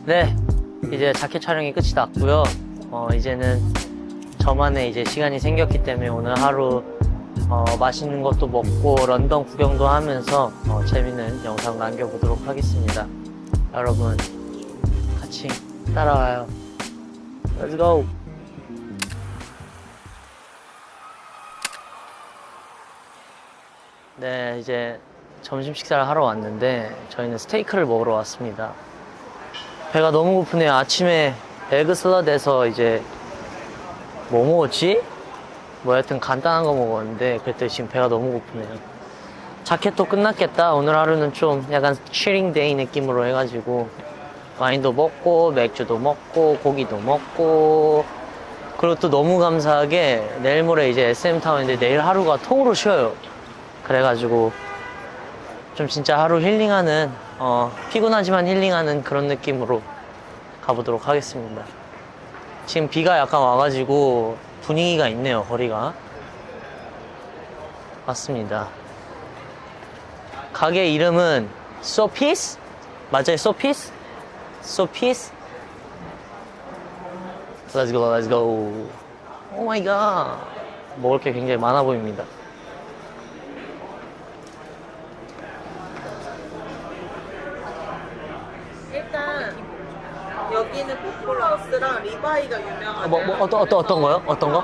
네, 이제 자켓 촬영이 끝이 났고요. 이제는 저만의 이제 시간이 생겼기 때문에 오늘 하루 맛있는 것도 먹고 런던 구경도 하면서 재밌는 영상 남겨보도록 하겠습니다. 여러분 같이 따라와요. Let's go. 네, 이제 점심 식사를 하러 왔는데 저희는 스테이크를 먹으러 왔습니다. 배가 너무 고프네요. 아침에 에그 샐러드에서 이제 뭐 먹었지? 뭐 여튼 간단한 거 먹었는데 그랬더니 지금 배가 너무 고프네요. 자켓도 끝났겠다. 오늘 하루는 좀 약간 치링 데이 느낌으로 해가지고 와인도 먹고 맥주도 먹고 고기도 먹고, 그리고 또 너무 감사하게 내일 모레 이제 SM타운인데 내일 하루가 통으로 쉬어요. 그래가지고 좀 진짜 하루 힐링하는 피곤하지만 힐링하는 그런 느낌으로 가보도록 하겠습니다. 지금 비가 약간 와가지고 분위기가 있네요. 거리가 맞습니다. 가게 이름은 소피스? 맞아요, 소피스? 소피스? Let's go, let's go. 오 마이 갓, 먹을 게 굉장히 많아 보입니다. 일단 여기는 포플하우스랑 리바이가 유명하고 어떤 거요? 어떤 거?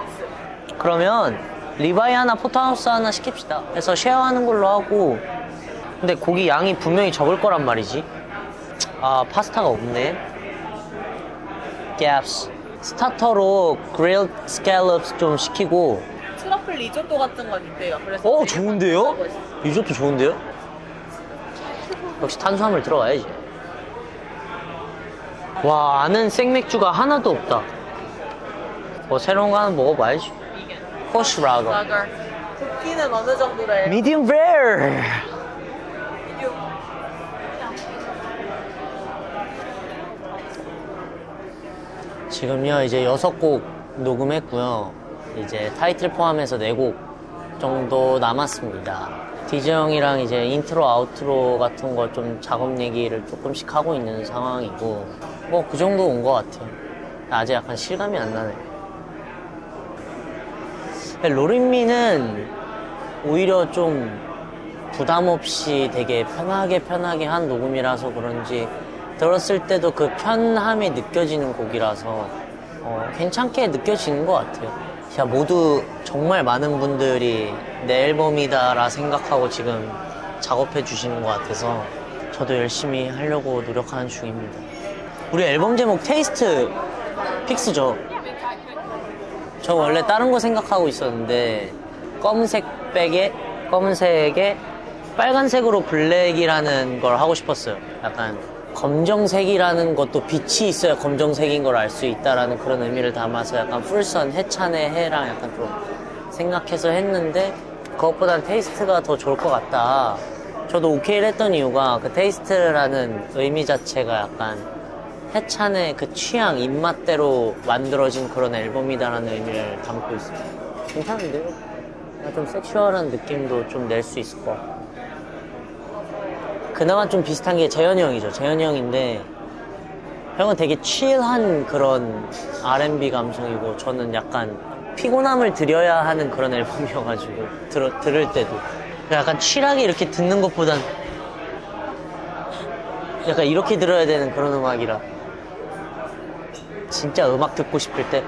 그러면 리바이 하나 포트하우스 하나 시킵시다. 그래서 쉐어하는 걸로 하고. 근데 고기 양이 분명히 적을 거란 말이지. 아, 파스타가 없네. 갭스. 스타터로 그릴드 스칼롭스 좀 시키고. 트러플 리조또 같은 건 있대요. 그래서 좋은데요? 리조또 좋은데요? 역시 탄수화물 들어가야지. 와, 아는 생맥주가 하나도 없다. 뭐 새로운 거 하나 먹어봐야지. 포시라거. 굽기는 어느 정도래? 미디움 레어. 지금요 이제 6곡 녹음했고요. 이제 타이틀 포함해서 4곡 정도 남았습니다. 디제 형이랑 이제 인트로 아우트로 같은 거 좀 작업 얘기를 조금씩 하고 있는 상황이고, 뭐 그 정도 온 것 같아요. 아직 약간 실감이 안 나네. 로린미는 오히려 좀 부담 없이 되게 편하게 한 녹음이라서 그런지 들었을 때도 그 편함이 느껴지는 곡이라서 괜찮게 느껴지는 것 같아요. 진짜 모두 정말 많은 분들이 내 앨범이다 라 생각하고 지금 작업해 주시는 것 같아서 저도 열심히 하려고 노력하는 중입니다. 우리 앨범 제목 테이스트 픽스죠. 저 원래 다른 거 생각하고 있었는데 검은색에 빨간색으로 블랙이라는 걸 하고 싶었어요. 약간 검정색이라는 것도 빛이 있어야 검정색인 걸 알 수 있다라는 그런 의미를 담아서 약간 풀선, 해찬의 해랑 약간 좀 생각해서 했는데 그것보단 테이스트가 더 좋을 것 같다. 저도 오케이를 했던 이유가 그 테이스트라는 의미 자체가 약간 해찬의 그 취향, 입맛대로 만들어진 그런 앨범이다라는 의미를 담고 있어요. 괜찮은데요? 좀 섹슈얼한 느낌도 좀 낼 수 있을 것 같고. 그나마 좀 비슷한 게 재현이 형이죠. 재현이 형인데 형은 되게 칠한 그런 R&B 감성이고 저는 약간 피곤함을 드려야 하는 그런 앨범이어가지고 들을 때도 약간 칠하게 이렇게 듣는 것보단 약간 이렇게 들어야 되는 그런 음악이라 진짜 음악 듣고 싶을 때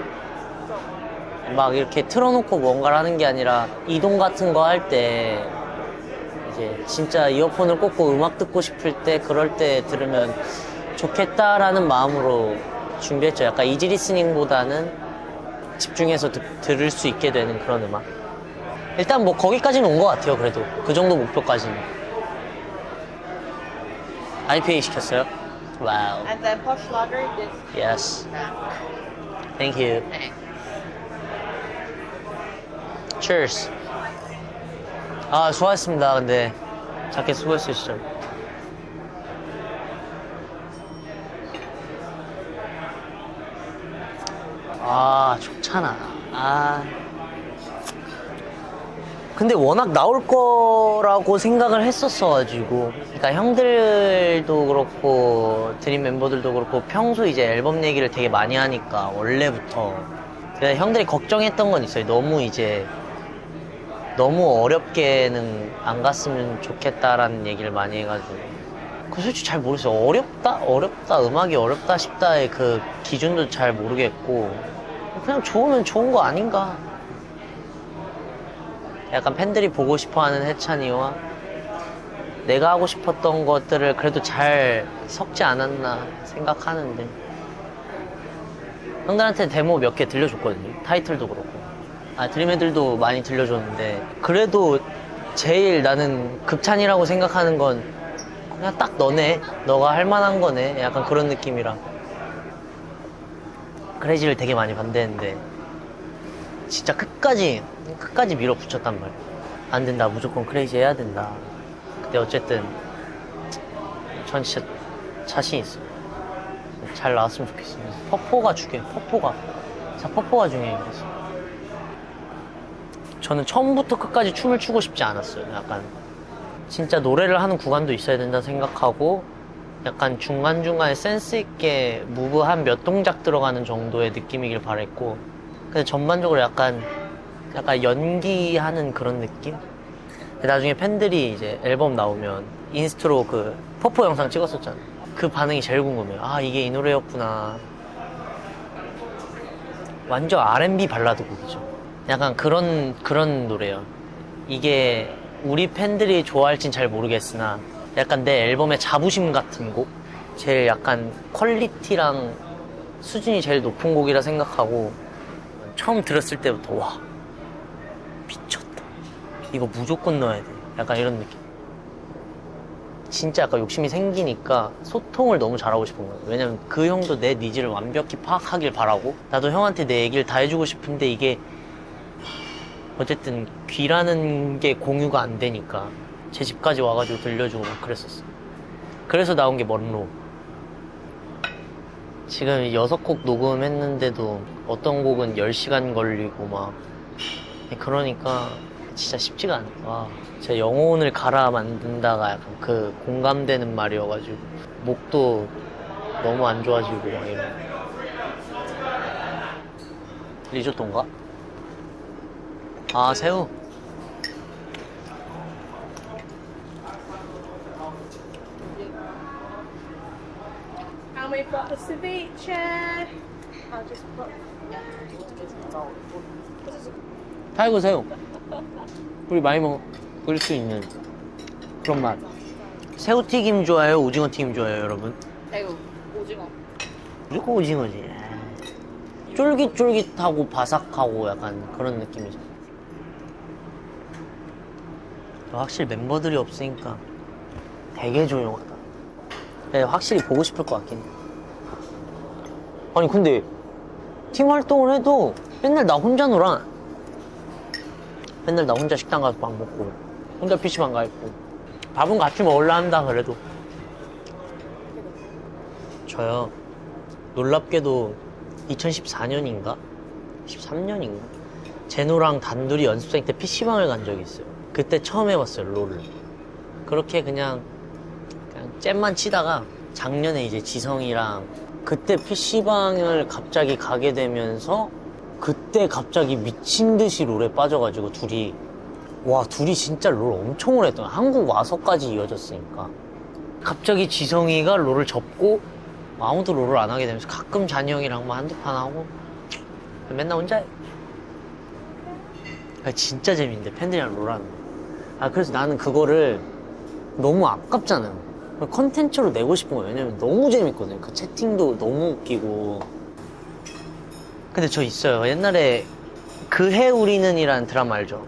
막 이렇게 틀어놓고 뭔가를 하는 게 아니라 이동 같은 거 할 때 이제 진짜 이어폰을 꽂고 음악 듣고 싶을 때 그럴 때 들으면 좋겠다라는 마음으로 준비했죠. 약간 이지 리스닝보다는 집중해서 들을 수 있게 되는 그런 음악. 일단 뭐 거기까지는 온 것 같아요. 그래도 그 정도 목표까지는. IPA 시켰어요? 와우. And then posh lager this. Yes. Thank you. Cheers. 아, 수고하셨습니다. 근데 자켓 수고했어요, 진짜. 아, 좋잖아. 아. 근데 워낙 나올 거라고 생각을 했었어가지고. 그러니까 형들도 그렇고, 드림 멤버들도 그렇고, 평소 이제 앨범 얘기를 되게 많이 하니까, 원래부터. 근데 형들이 걱정했던 건 있어요. 너무 어렵게는 안 갔으면 좋겠다라는 얘기를 많이 해가지고. 그 솔직히 잘 모르겠어요. 어렵다, 음악이 어렵다 싶다의 그 기준도 잘 모르겠고, 그냥 좋으면 좋은 거 아닌가. 약간 팬들이 보고 싶어 하는 해찬이와 내가 하고 싶었던 것들을 그래도 잘 섞지 않았나 생각하는데. 형들한테 데모 몇 개 들려줬거든요. 타이틀도 그렇고. 드림애들도 많이 들려줬는데, 그래도 제일 나는 극찬이라고 생각하는 건 그냥 딱 너네, 너가 할 만한 거네, 약간 그런 느낌이라. 크레이지를 되게 많이 반대했는데 진짜 끝까지 밀어붙였단 말이야. 안 된다, 무조건 크레이지 해야 된다. 근데 어쨌든 전 진짜 자신 있어. 잘 나왔으면 좋겠어. 퍼포가 중요해. 퍼포가 중요해. 그래서 저는 처음부터 끝까지 춤을 추고 싶지 않았어요. 약간 진짜 노래를 하는 구간도 있어야 된다 생각하고, 약간 중간중간에 센스 있게 무브 한 몇 동작 들어가는 정도의 느낌이길 바랬고, 근데 전반적으로 약간 연기하는 그런 느낌? 나중에 팬들이 이제 앨범 나오면 인스트로 그 퍼포 영상 찍었었잖아. 그 반응이 제일 궁금해요. 아, 이게 이 노래였구나. 완전 R&B 발라드 곡이죠. 약간 그런 노래예요. 이게 우리 팬들이 좋아할진 잘 모르겠으나 약간 내 앨범의 자부심 같은 곡? 제일 약간 퀄리티랑 수준이 제일 높은 곡이라 생각하고, 처음 들었을 때부터 와, 미쳤다, 이거 무조건 넣어야 돼, 약간 이런 느낌. 진짜 약간 욕심이 생기니까 소통을 너무 잘하고 싶은 거예요. 왜냐면 그 형도 내 니즈를 완벽히 파악하길 바라고, 나도 형한테 내 얘기를 다 해주고 싶은데 이게 어쨌든 귀라는 게 공유가 안 되니까 제 집까지 와가지고 들려주고 막 그랬었어. 그래서 나온 게 먼로. 지금 6곡 녹음했는데도 어떤 곡은 10시간 걸리고 막, 그러니까 진짜 쉽지가 않아. 와, 제 영혼을 갈아 만든다가 약간 그 공감되는 말이어가지고 목도 너무 안 좋아지고 막 이런. 리조또인가? 아, 새우. And we've got the ceviche. I'll just put. 타이거 새우. 우리 많이 먹을 수 있는 그런 맛. 새우튀김 좋아해요? 오징어튀김 좋아해요, 여러분? 새우, 오징어. 무조건 오징어지. 쫄깃쫄깃하고 바삭하고 약간 그런 느낌이죠. 확실히 멤버들이 없으니까 되게 조용하다. 네, 확실히 보고 싶을 것 같긴 해. 아니 근데 팀 활동을 해도 맨날 나 혼자 놀아. 맨날 나 혼자 식당 가서 밥 먹고 혼자 PC방 가 있고, 밥은 같이 먹으려 한다 그래도. 저요, 놀랍게도 2014년인가? 13년인가? 제노랑 단둘이 연습생 때 PC방을 간 적이 있어요. 그때 처음 해봤어요, 롤을. 그렇게 그냥 잼만 치다가 작년에 이제 지성이랑 그때 PC방을 갑자기 가게 되면서 그때 갑자기 미친 듯이 롤에 빠져가지고 둘이 진짜 롤 엄청 오래 했던 거야. 한국 와서까지 이어졌으니까. 갑자기 지성이가 롤을 접고 아무도 롤을 안 하게 되면서 가끔 잔이 형이랑 뭐 한두 판 하고 맨날 혼자 해. 진짜 재밌는데, 팬들이랑 롤하는 거. 그래서 나는 그거를 너무 아깝잖아요. 컨텐츠로 내고 싶은 거예요. 왜냐면 너무 재밌거든요. 그 채팅도 너무 웃기고. 근데 저 있어요. 옛날에 그해 우리는이라는 드라마 알죠?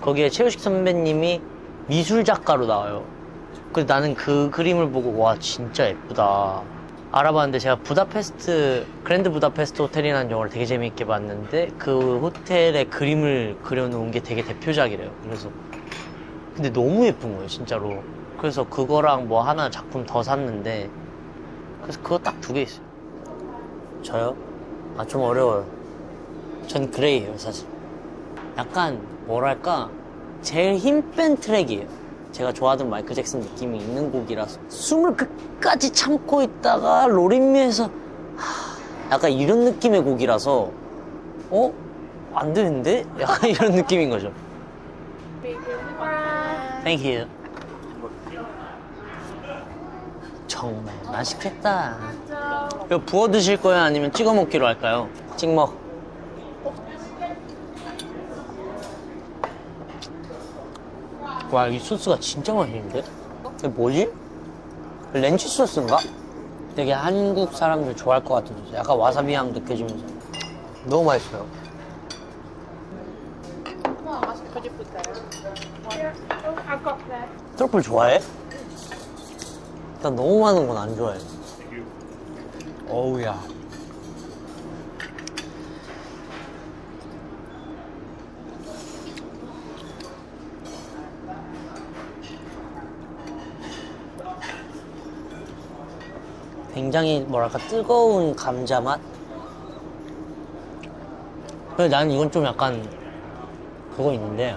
거기에 최우식 선배님이 미술 작가로 나와요. 근데 나는 그 그림을 보고 와, 진짜 예쁘다 알아봤는데, 제가 그랜드 부다페스트 호텔이라는 영화를 되게 재밌게 봤는데 그 호텔의 그림을 그려놓은 게 되게 대표작이래요. 그래서 근데 너무 예쁜 거예요, 진짜로. 그래서 그거랑 뭐 하나 작품 더 샀는데, 그래서 그거 딱 2개 있어요. 저요? 좀 어려워요. 전 그레이예요, 사실. 약간 뭐랄까 제일 힘 뺀 트랙이에요. 제가 좋아하던 마이클 잭슨 느낌이 있는 곡이라서 숨을 끝까지 참고 있다가 롤인미에서 약간 이런 느낌의 곡이라서 안 되는데? 약간 이런 느낌인 거죠. Big breath. Thank you. 정말 맛있겠다. 이거 부어 드실 거예요? 아니면 찍어 먹기로 할까요? 찍먹. 와, 이 소스가 진짜 맛있는데? 이게 뭐지? 렌치 소스인가? 되게 한국 사람들 좋아할 것 같은 소스. 약간 와사비 향 느껴지면서. 너무 맛있어요. Well, could you put that? Yeah. Oh, I've got that. 트러플 좋아해? 일단 너무 많은 건 안 좋아해. 어우야. 굉장히 뭐랄까 뜨거운 감자 맛? 근데 나는 이건 좀 약간 그거 있는데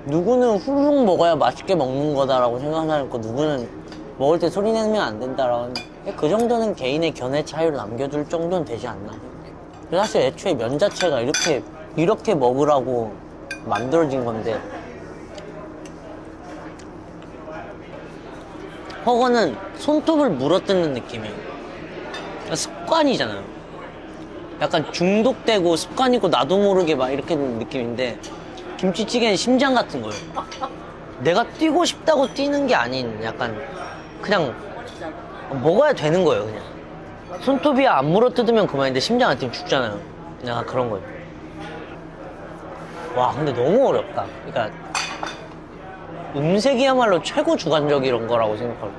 누구는 후루룩 먹어야 맛있게 먹는 거다라고 생각하는 사람 있고 누구는 먹을 때 소리 내면 안 된다라고 그 정도는 개인의 견해 차이로 남겨둘 정도는 되지 않나. 사실 애초에 면 자체가 이렇게 먹으라고 만들어진 건데 허거는 손톱을 물어뜯는 느낌이에요. 습관이잖아요. 약간 중독되고 습관이고 나도 모르게 막 이렇게 되는 느낌인데 김치찌개는 심장 같은 거예요. 내가 뛰고 싶다고 뛰는 게 아닌 약간 그냥 먹어야 되는 거예요. 그냥 손톱이 안 물어뜯으면 그만인데 심장 안 뛰면 죽잖아요. 약간 그런 거예요. 와 근데 너무 어렵다. 그러니까 음색이야말로 최고 주관적인 거라고 생각하고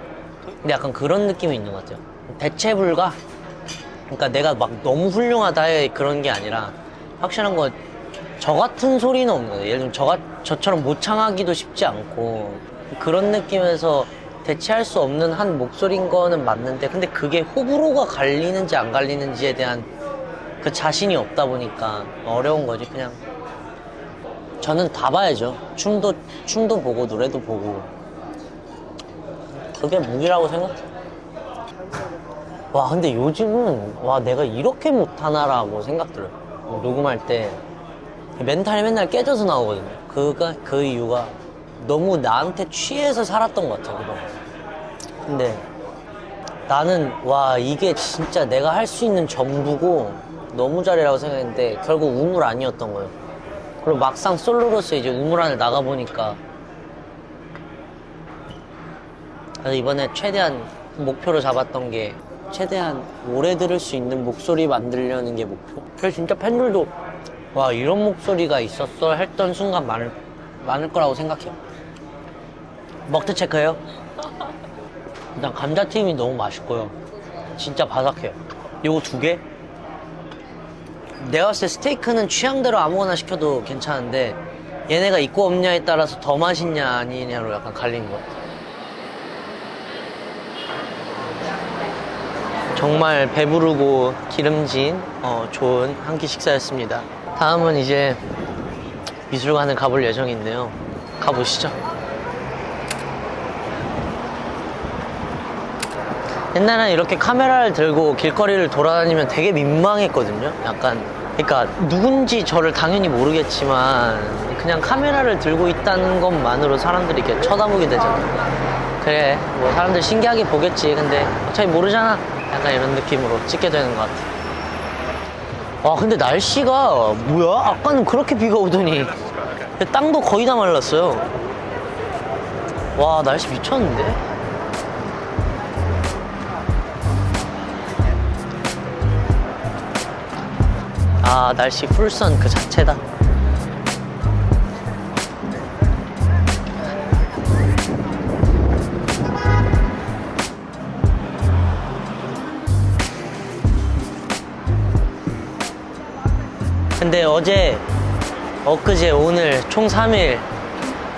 근데 약간 그런 느낌이 있는 것 같아요. 대체 불가? 그러니까 내가 막 너무 훌륭하다의 그런 게 아니라 확실한 거 저 같은 소리는 없는 거예요. 예를 들면 저처럼 모창하기도 쉽지 않고 그런 느낌에서 대체할 수 없는 한 목소리인 거는 맞는데 근데 그게 호불호가 갈리는지 안 갈리는지에 대한 그 자신이 없다 보니까 어려운 거지. 그냥 저는 다 봐야죠. 춤도 보고 노래도 보고 그게 무기라고 생각해요. 와 근데 요즘은 와 내가 이렇게 못하나라고 생각 들어요. 녹음할 때 멘탈이 맨날 깨져서 나오거든요. 그 이유가 너무 나한테 취해서 살았던 것 같아요. 그동안. 근데 나는 와 이게 진짜 내가 할 수 있는 전부고 너무 잘해라고 생각했는데 결국 우물 아니었던 거예요. 그리고 막상 솔로로서 이제 우물 안을 나가보니까 그래서 이번에 최대한 목표로 잡았던 게 최대한 오래 들을 수 있는 목소리 만들려는 게 목표. 그래서 진짜 팬들도 와 이런 목소리가 있었어 했던 순간 많을 거라고 생각해요. 먹태 체크해요? 일단 감자튀김이 너무 맛있고요. 진짜 바삭해요. 요거 2개? 내가 봤을 때 스테이크는 취향대로 아무거나 시켜도 괜찮은데 얘네가 있고 없냐에 따라서 더 맛있냐 아니냐로 약간 갈리는 것 같아요. 정말 배부르고 기름진 좋은 한 끼 식사였습니다. 다음은 이제 미술관을 가볼 예정인데요. 가보시죠. 옛날에는 이렇게 카메라를 들고 길거리를 돌아다니면 되게 민망했거든요. 약간 그러니까 누군지 저를 당연히 모르겠지만 그냥 카메라를 들고 있다는 것만으로 사람들이 이렇게 쳐다보게 되잖아요. 그래 뭐 사람들 신기하게 보겠지. 근데 어차피 모르잖아. 약간 이런 느낌으로 찍게 되는 것 같아요. 와 근데 날씨가 뭐야? 아까는 그렇게 비가 오더니 땅도 거의 다 말랐어요. 와 날씨 미쳤는데? 아 날씨 풀선 그 자체다. 근데 어제, 엊그제, 오늘 총 3일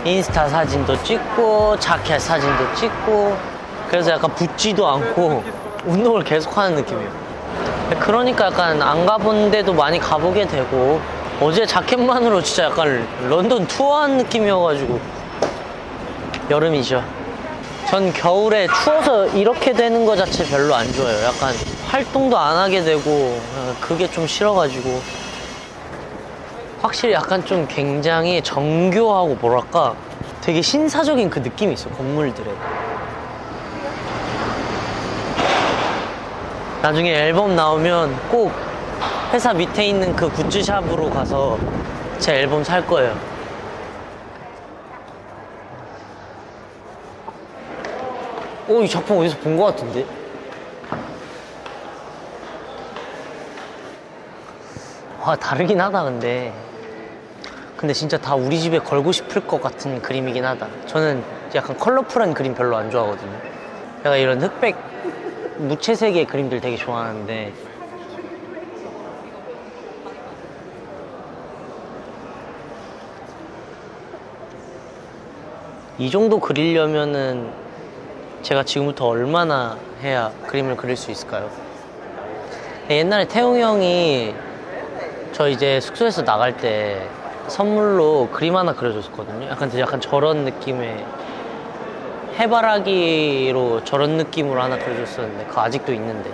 인스타 사진도 찍고 자켓 사진도 찍고 그래서 약간 붓지도 않고 운동을 계속 하는 느낌이에요. 그러니까 약간 안 가본 데도 많이 가보게 되고 어제 자켓만으로 진짜 약간 런던 투어한 느낌이어가지고. 여름이죠. 전 겨울에 추워서 이렇게 되는 거 자체 별로 안 좋아요. 약간 활동도 안 하게 되고 그게 좀 싫어가지고. 확실히 약간 좀 굉장히 정교하고 뭐랄까 되게 신사적인 그 느낌이 있어, 건물들에. 나중에 앨범 나오면 꼭 회사 밑에 있는 그 굿즈샵으로 가서 제 앨범 살 거예요. 오, 이 작품 어디서 본 것 같은데? 와, 다르긴 하다, 근데. 근데 진짜 다 우리 집에 걸고 싶을 것 같은 그림이긴 하다. 저는 약간 컬러풀한 그림 별로 안 좋아하거든요. 내가 이런 흑백 무채색의 그림들 되게 좋아하는데 이 정도 그리려면은 제가 지금부터 얼마나 해야 그림을 그릴 수 있을까요? 옛날에 태웅이 형이 저 이제 숙소에서 나갈 때 선물로 그림 하나 그려줬었거든요. 약간 저런 느낌의 해바라기로 저런 느낌으로 하나 그려줬었는데 그거 아직도 있는데.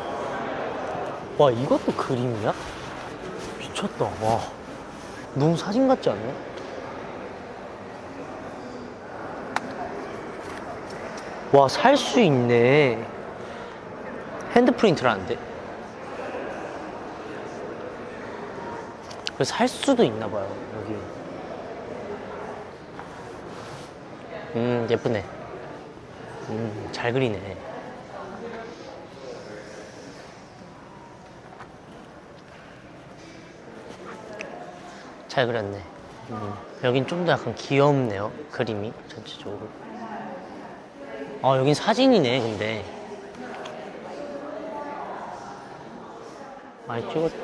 와, 이것도 그림이야? 미쳤다. 와, 너무 사진 같지 않냐? 와, 살 수 있네. 핸드프린트라는데. 그래서 살 수도 있나 봐요, 여기. 예쁘네. 잘 그리네. 잘 그렸네. 여긴 좀 더 약간 귀엽네요, 그림이 전체적으로. 아, 여긴 사진이네, 근데. 많이 찍었죠.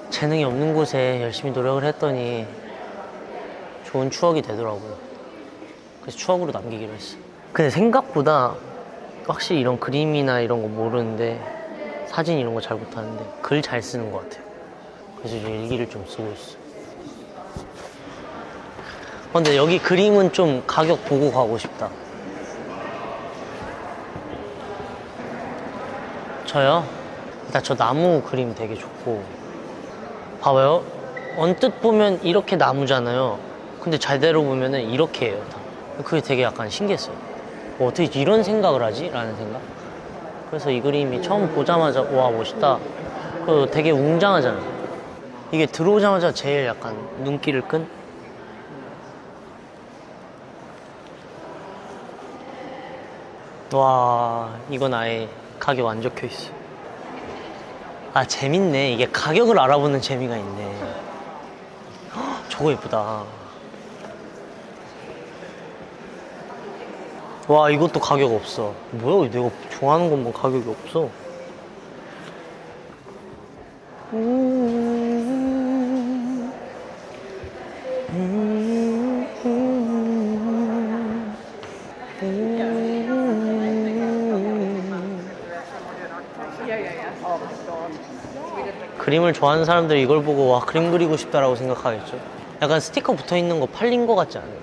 재능이 없는 곳에 열심히 노력을 했더니 좋은 추억이 되더라고요. 그래서 추억으로 남기기로 했어. 근데 생각보다 확실히 이런 그림이나 이런 거 모르는데 사진 이런 거 잘 못하는데 글 잘 쓰는 것 같아요. 그래서 이제 일기를 좀 쓰고 있어. 근데 여기 그림은 좀 가격 보고 가고 싶다. 저요? 일단 저 나무 그림 되게 좋고. 봐봐요. 언뜻 보면 이렇게 나무잖아요. 근데 제대로 보면은 이렇게 해요, 다. 그게 되게 약간 신기했어요. 어떻게 이런 생각을 하지? 라는 생각. 그래서 이 그림이 처음 보자마자 와, 멋있다. 그 되게 웅장하잖아요. 이게 들어오자마자 제일 약간 눈길을 끈? 와, 이건 아예 가격 안 적혀 있어. 아, 재밌네. 이게 가격을 알아보는 재미가 있네. 헉, 저거 예쁘다. 와, 이것도 가격 없어. 뭐야, 내가 좋아하는 것만 가격이 없어. 그림을 좋아하는 사람들이 이걸 보고 와, 그림 그리고 싶다라고 생각하겠죠. 약간 스티커 붙어있는 거 팔린 거 같지 않아요?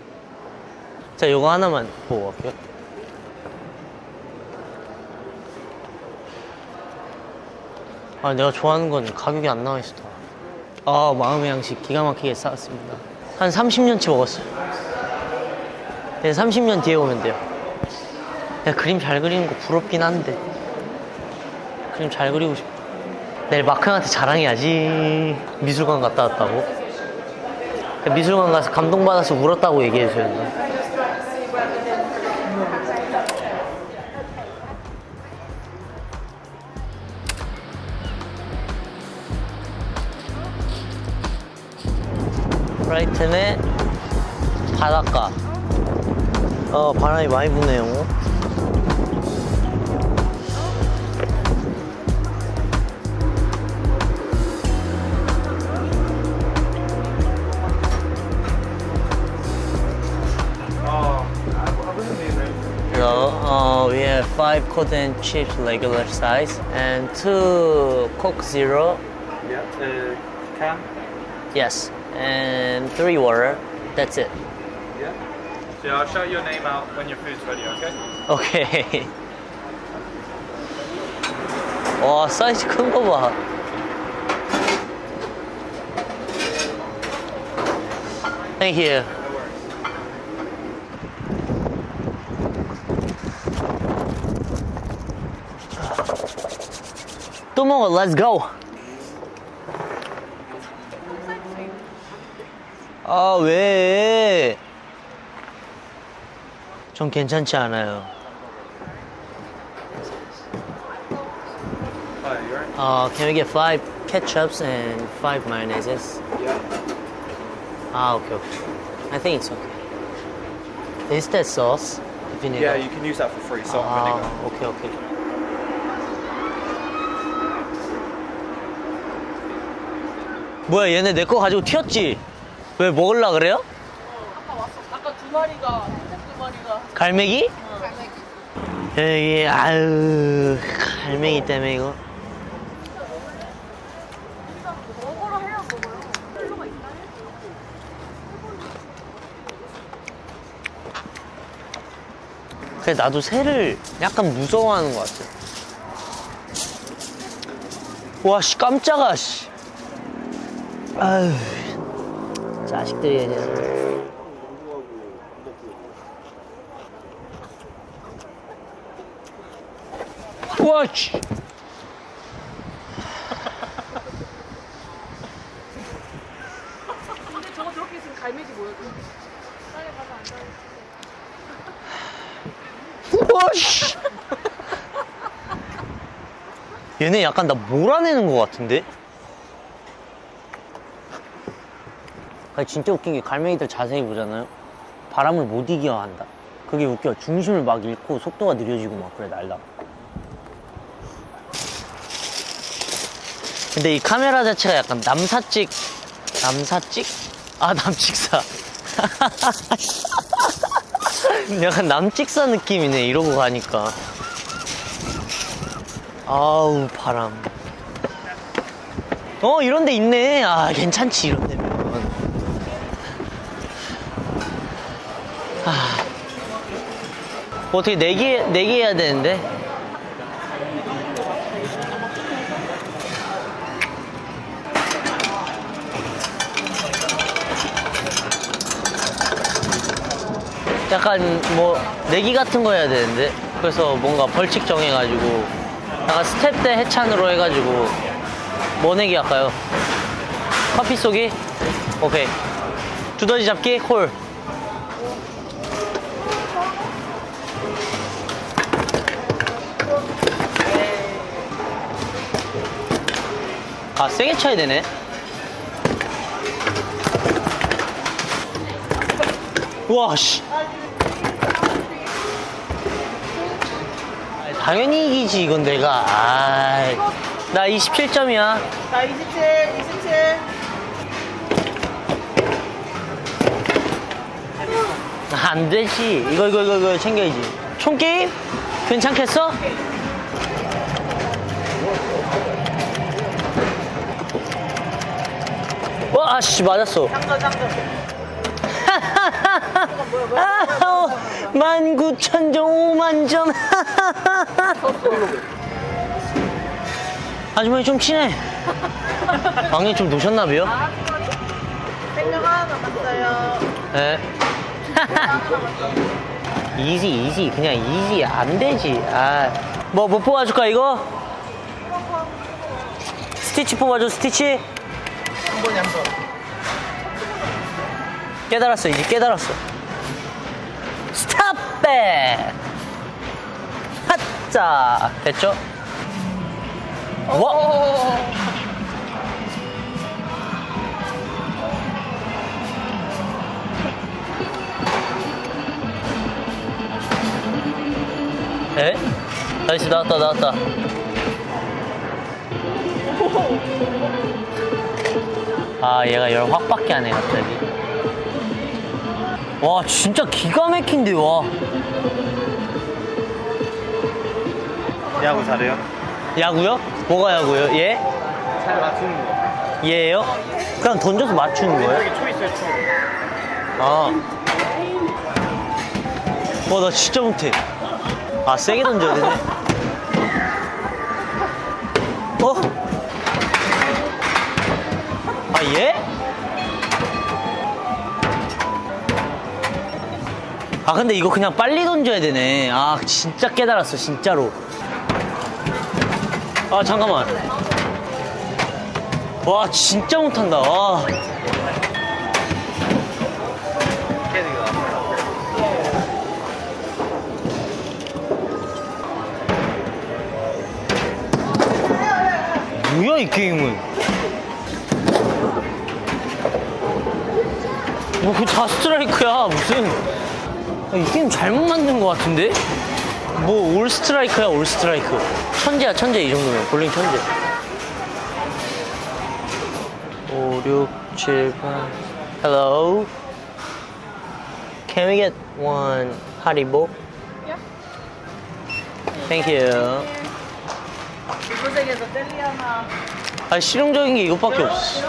자, 이거 하나만 보고 갈게요. 아, 내가 좋아하는 건 가격이 안 나와 있어. 아, 마음의 양식 기가 막히게 쌓았습니다. 한 30년치 먹었어요. 네, 30년 뒤에 오면 돼요. 내가 그림 잘 그리는 거 부럽긴 한데 그림 잘 그리고 싶다. 내일 마크 형한테 자랑해야지. 미술관 갔다 왔다고. 미술관 가서 감동받아서 울었다고 얘기해줘야 된다. 브라이튼의 바닷가. 바람이 많이 부네요. Hello, we have 5 Cold and chips regular size and 2 Coke Zero. Yeah, can? Yes. And 3 water. That's it. Yeah. So I'll shout your name out when your food's ready, okay? 오케이. 와, 사이즈 큰 거 봐. Thank you. 또 먹어, let's go. 아, 왜? 전 괜찮지 않아요. Hi, you alright? Can we get 5 ketchups and 5 mayonnaises? Yeah. Okay. I think it's okay. Is that sauce? Vinegar? Yeah, you can use that for free, salt and vinegar. Okay. 뭐야, 얘네 내 거 가지고 튀었지? 왜 먹을라 그래요? 아까 왔어. 아까 2마리가, 흰색 2마리가. 갈매기? 여기, 아유, 갈매기 때문에 이거. 먹으러 해야 먹어요. 필요가 있나? 그래, 나도 새를 약간 무서워하는 것 같아. 와, 씨, 깜짝아, 씨. 아유, 자식들이 그냥. 와, 씨. 근데 저거 저렇게 있으면 갈매기 뭐야? 빨리 가서 앉아. 와, 씨. 얘네 약간 나 몰아내는 것 같은데? 아니, 진짜 웃긴 게 갈매기들 자세히 보잖아요. 바람을 못 이겨 한다. 그게 웃겨. 중심을 막 잃고 속도가 느려지고 막 그래, 날다가. 근데 이 카메라 자체가 약간 남사찍? 아, 남찍사. 약간 남찍사 느낌이네, 이러고 가니까. 아우, 바람. 이런 데 있네. 아, 괜찮지, 이런 데면. 어떻게 내기 해야 되는데? 약간 뭐 내기 같은 거 해야 되는데, 그래서 뭔가 벌칙 정해가지고 약간 스텝 대 해찬으로 해가지고 뭐 내기 할까요? 커피 쏘기? 오케이. 두더지 잡기? 콜. 아, 세게 쳐야 되네. 와, 씨. 당연히 이기지, 이건 내가. 아이. 나 27점이야. 나 27. 안 되지. 이거 챙겨야지. 총게임? 괜찮겠어? 와, 아씨, 맞았어. 장거. 19,000점, 5만점. 아주머니 좀 친해. 왕님 좀 노셨나봐요? 생명 하나 남았어요. 네. 이지. 그냥 이지. 안 되지. 아. 뭐 뽑아줄까, 이거? 스티치 뽑아줘, 스티치. 한 번에 한 번. 깨달았어, 이제 깨달았어. 스탑백! 핫자! 됐죠? 와! 에? 나이스, 나왔다. 아, 얘가 열 확 받게 하네, 갑자기. 와, 진짜 기가 막힌데, 와. 야구 잘해요? 야구요? 뭐가 야구요? 예? 잘 맞추는 거. 얘예요? 그냥 던져서 맞추는 거예요? 여기 초이스에 초. 아. 와, 나 진짜 못해. 아, 세게 던져야 되네. 어? 아, 얘? 아, 근데 이거 그냥 빨리 던져야 되네. 아, 진짜 깨달았어, 진짜로. 아, 잠깐만. 와, 진짜 못한다. 와. 뭐야, 이 게임은? 뭐, 다 스트라이크야, 무슨. 아, 이 게임 잘못 만든 것 같은데? 뭐, 올 스트라이크야, 올 스트라이크. 천재야, 천재, 이 정도면. 볼링 천재. 5, 6, 7, 8. Hello? Can we get one Haribo? Yeah. Thank you. 아, 실용적인 게 이것밖에 없어.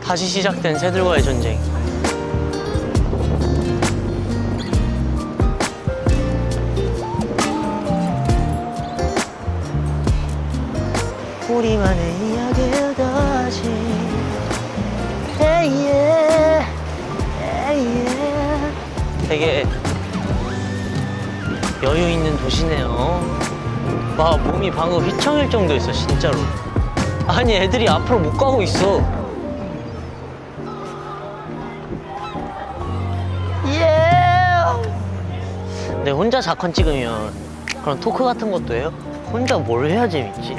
다시 시작된 새들과의 전쟁. 우리만의 이야기를 다시. Hey, yeah. Hey, yeah. 되게 여유 있는 도시네요. 와, 몸이 방금 휘청일 정도였어, 진짜로. 아니, 애들이 앞으로 못 가고 있어. 예! 근데 혼자 자컨 찍으면 그런 토크 같은 것도 해요? 혼자 뭘 해야 재밌지?